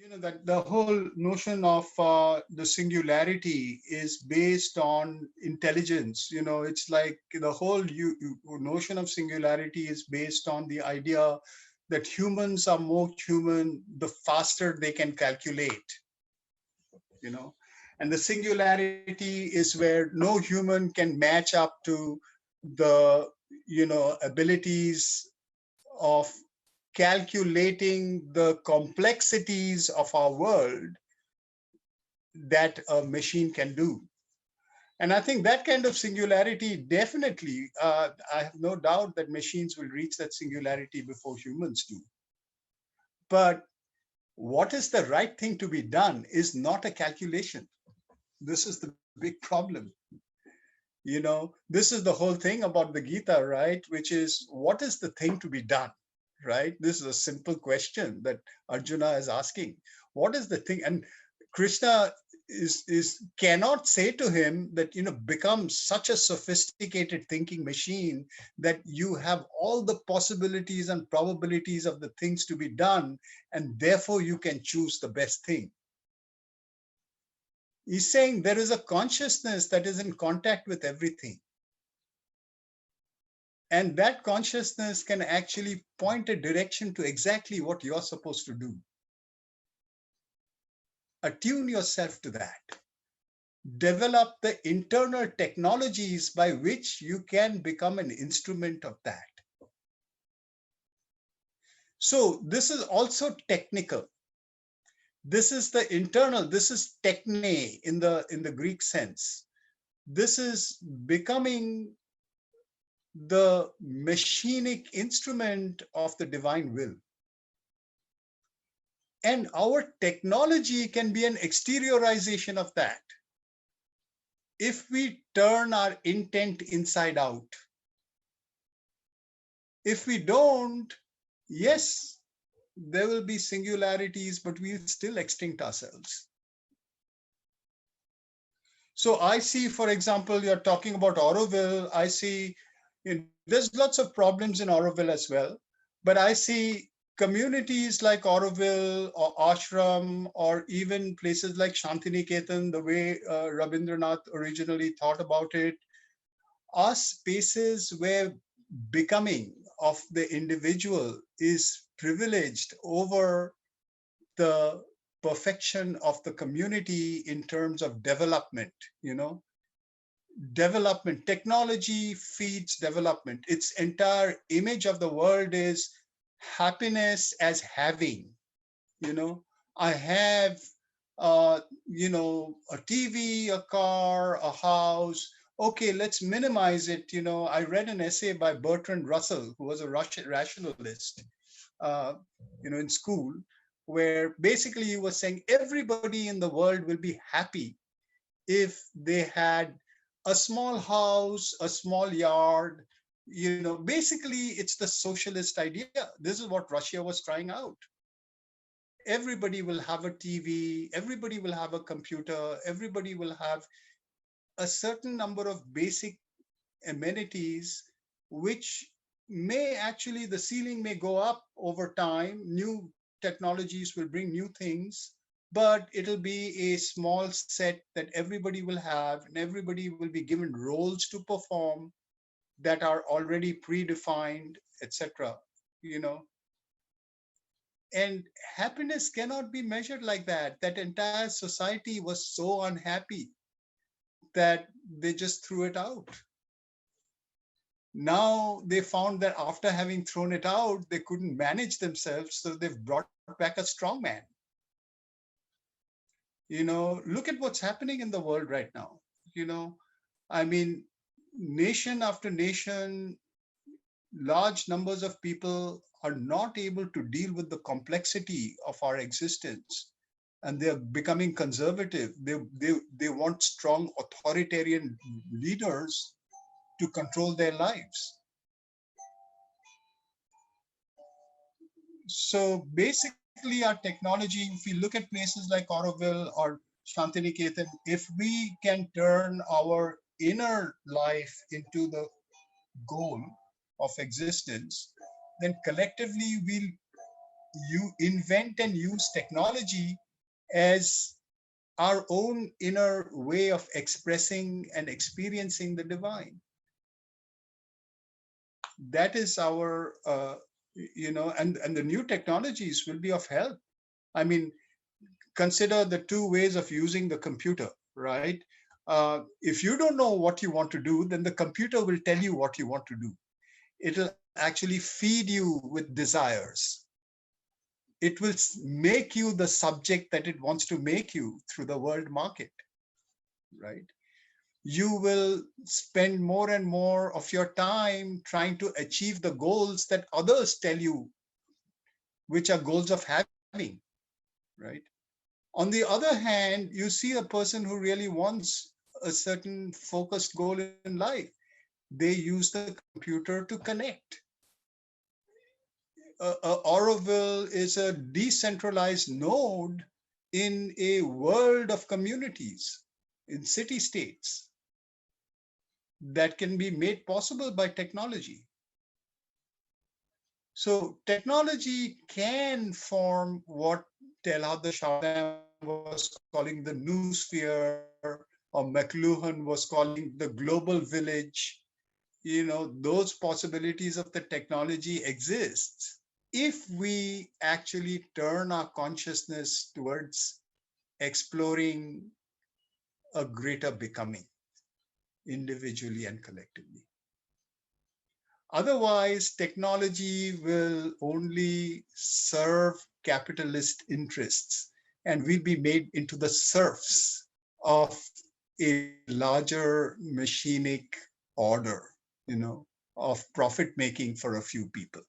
That the whole notion of the singularity is based on intelligence. It's like the whole notion of singularity is based on the idea that humans are more human the faster they can calculate. you know and the singularity is where no human can match up to the abilities of calculating the complexities of our world that a machine can do. And I think that kind of singularity, definitely, I have no doubt that machines will reach that singularity before humans do. But what is the right thing to be done is not a calculation. This is the big problem. This is the whole thing about the Gita, right? Which is, what is the thing to be done, right? This is a simple question that Arjuna is asking. What is the thing? And Krishna is cannot say to him that become such a sophisticated thinking machine that you have all the possibilities and probabilities of the things to be done, and therefore you can choose the best thing. He's saying there is a consciousness that is in contact with everything. And that consciousness can actually point a direction to exactly what you're supposed to do. Attune yourself to that. Develop the internal technologies by which you can become an instrument of that. So this is also technical. This is the internal, this is techne in the Greek sense. This is becoming the machinic instrument of the divine will. And our technology can be an exteriorization of that. If we turn our intent inside out. If we don't, yes, there will be singularities, but we'll still extinct ourselves. So I see, for example, you're talking about Auroville. I see there's lots of problems in Auroville as well, but I see communities like Auroville or Ashram, or even places like Shantiniketan, the way Rabindranath originally thought about it, are spaces where becoming of the individual is privileged over the perfection of the community in terms of development. Development, technology feeds development. Its entire image of the world is happiness as having. I have a TV, a car, a house. Okay, let's minimize it. I read an essay by Bertrand Russell, who was a rationalist in school, where basically he was saying everybody in the world will be happy if they had a small house, a small yard. Basically it's the socialist idea. This is what Russia was trying out. Everybody will have a TV, everybody will have a computer, everybody will have a certain number of basic amenities, which may actually, the ceiling may go up over time. New technologies will bring new things, but it'll be a small set that everybody will have, and everybody will be given roles to perform that are already predefined, etc. And happiness cannot be measured like that. That entire society was so unhappy that they just threw it out. Now they found that after having thrown it out, they couldn't manage themselves, so they've brought back a strong man. Look at what's happening in the world right now. I mean, nation after nation, large numbers of people are not able to deal with the complexity of our existence, and they're becoming conservative. They want strong authoritarian leaders to control their lives. So basically our technology, if we look at places like Auroville or Shantiniketan, if we can turn our inner life into the goal of existence, then collectively we'll you invent and use technology as our own inner way of expressing and experiencing the divine. That is our, and the new technologies will be of help. I mean, consider the two ways of using the computer, right? If you don't know what you want to do, then the computer will tell you what you want to do. It'll actually feed you with desires. It will make you the subject that it wants to make you through the world market, right? You will spend more and more of your time trying to achieve the goals that others tell you, which are goals of having, right? On the other hand, you see a person who really wants a certain focused goal in life. They use the computer to connect. Auroville is a decentralized node in a world of communities, in city states, that can be made possible by technology. So technology can form what Teilhard de Chardin was calling the new sphere, or McLuhan was calling the global village. Those possibilities of the technology exist if we actually turn our consciousness towards exploring a greater becoming, individually and collectively. Otherwise, technology will only serve capitalist interests, and we'll be made into the serfs of a larger machinic order, of profit making for a few people.